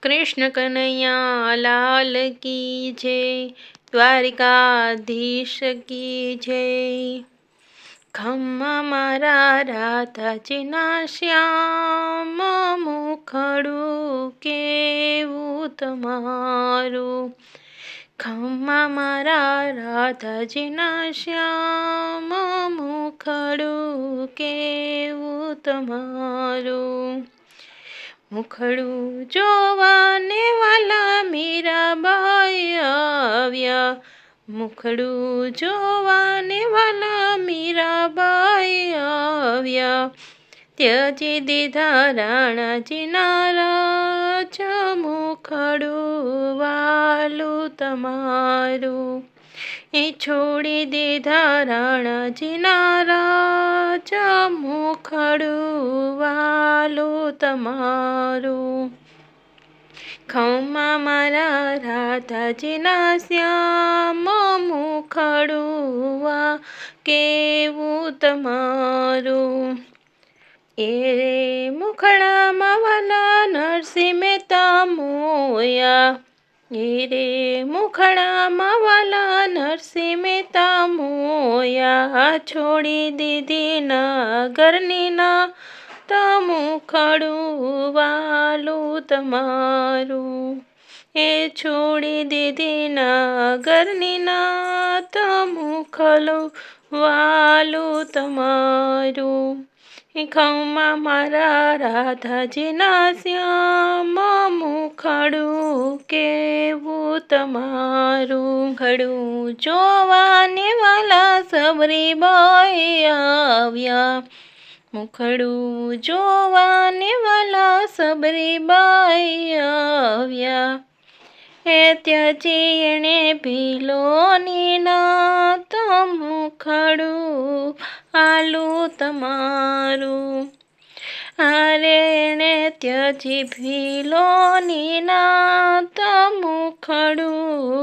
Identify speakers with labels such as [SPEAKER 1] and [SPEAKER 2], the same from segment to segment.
[SPEAKER 1] कृष्ण कन्हैया लाल की जय, द्वारिकाधीश की जय। खम्मा मारा राधाजीना श्याम, मुखड़ू केवू तमारू। खम्मा मारा राधाजीना श्याम, मुखड़ू केवू तमारू। मुखड़ू जोवाने वाला मीराबाई आव्या, मुखड़ू जोवाने वाला मीराबाई आव्या। त्यजी दीधा राणाजीना राज, मुखड़ू वालू तमारू। ए छोड़ी दीधा राणाजीना राज, मुखड़ू वालू तमारू। खम्मा मारा राधाजीना श्याम, मुखड़ू वा केवू तमारू। ए रे मुखड़ा वाला नरसिंह मेहता मोया, ए रे मुखड़ा वाला नरसिंह मेहता मोया। छोड़ी दीदी नागरनी ना, मुखड़ू वालू तमारू। ए छोड़ी दीदी नागरनी ना, मुखड़ू वालू तमारू। खम्मा मारा राधाजीना श्याम, मुखड़ू केवू तमारू। मुखड़ू जोवाने वाला सबरीबाई आव्या, मुखड़ू जोवाने वाला सबरीबाई आव्या। ए त्याजी एणे भीलोनी नात, मुखड़ू आलू तमारू। अरे एणे त्याजी भीलोनी नात, मुखड़ू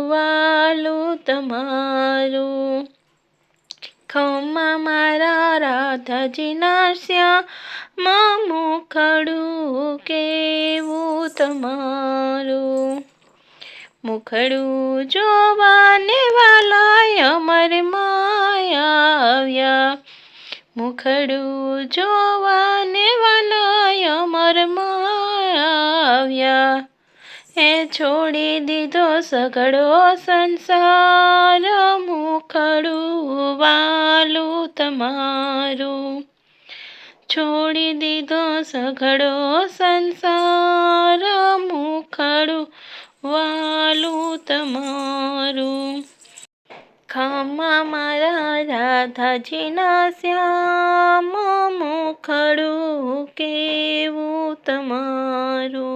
[SPEAKER 1] वालू तमारू। खम्मा मारा राधाजीना श्याम, मुखड़ू केवू तमारू। मुखड़ू जोवाने वाला अमर मायाव्या, मुखड़ू जोवाने वाला अमर मायाव्या। ए छोड़ी दीधो सगड़ो संसार, मुखड़ू वालू तमारू। छोड़ी दीधो सगड़ो संसार, मुखड़ू वालू तमारू। खम्मा मारा राधाजीना श्याम, मुखड़ू केवू तमारू।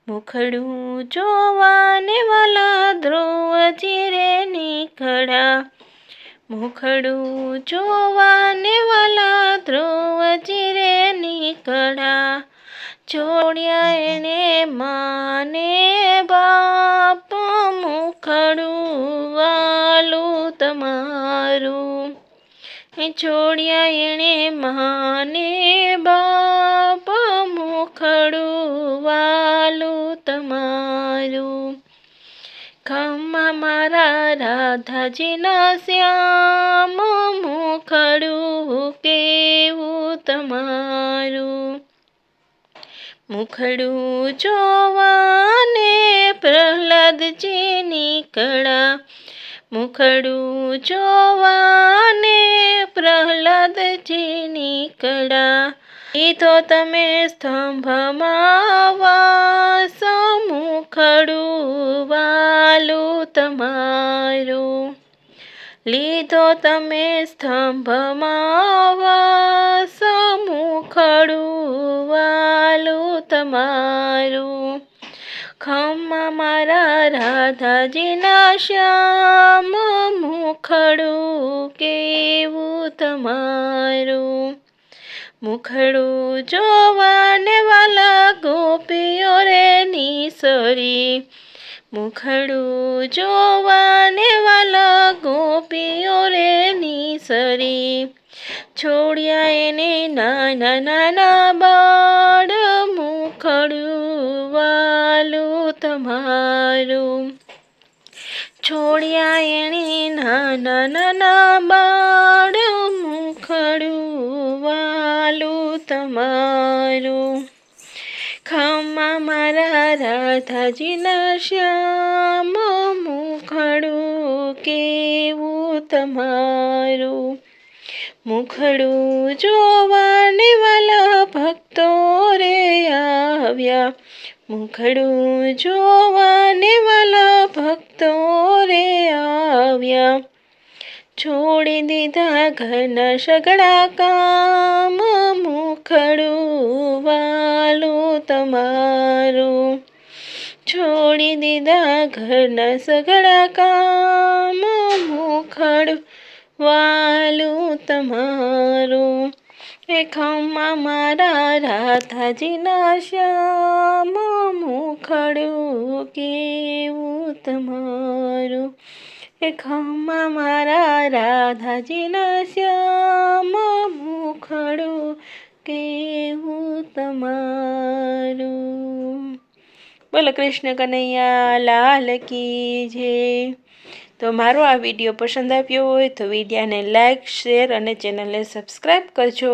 [SPEAKER 1] मुखड़ू जोवाने वाला ध्रुवजी रे निखड़ा, मुखड़ू जोवाने वाला ध्रुवजी रे निखड़ा। छोड़िया एने माने बाप, मुखड़ू वालू तमारू। छोड़िया एने माने बाप, मुखड़ू वालू तमारू। खम्मा मारा राधाजीना श्याम, मुखड़ू केवू तमारू। मुखड़ू जोवाने प्रहलादजी निकड़ा, मुखड़ू जोवाने प्रहलादजी निकड़ा। लीधो तमे स्तंभमां वास, मुखड़ू वालू तमारू। लीधो तमे स्तंभमां वास, मुखड़ू वालू तमारू। खम्मा मारा राधाजीना श्याम, मुखड़ू केवू तमारू। मुखड़ू जोवाने वाला गोपियों रे निसरी, मुखड़ू जोवाने वाला गोपियों रे निसरी। छोड़िया एने नाना नाना बाळ, મુખડું વાલું તમારું, છોડ્યા એણે નાના નાના બાળ, મુખડું વાલું તમારું, ખમ્મા મારા રાધાજીના શ્યામ, મુખડું કેવું તમારું, મુખડું જોવાને વાલા ભક્તો રે આવ્યા, મુખડું જોવાને વાલા ભક્તો રે આવ્યા, છોડી દીધા ઘરના સગળા કામ, મુખડું વાલું તમારું, છોડી દીધા ઘરના સગળા કામ, મુખડું વાલું તમારું, એ ખમ્મા મારા રાધાજીના શ્યામ, મુખડું કેવું તમારું, એ ખમ્મા મારા રાધાજીના શ્યામ, મુખડું કેવું તમારું. બોલો કૃષ્ણ કનૈયા લાલ કી જય. તો મારો આ વિડીયો પસંદ આવ્યો હોય તો વિડીયોને લાઈક, શેર અને ચેનલને સબસ્ક્રાઈબ કરજો.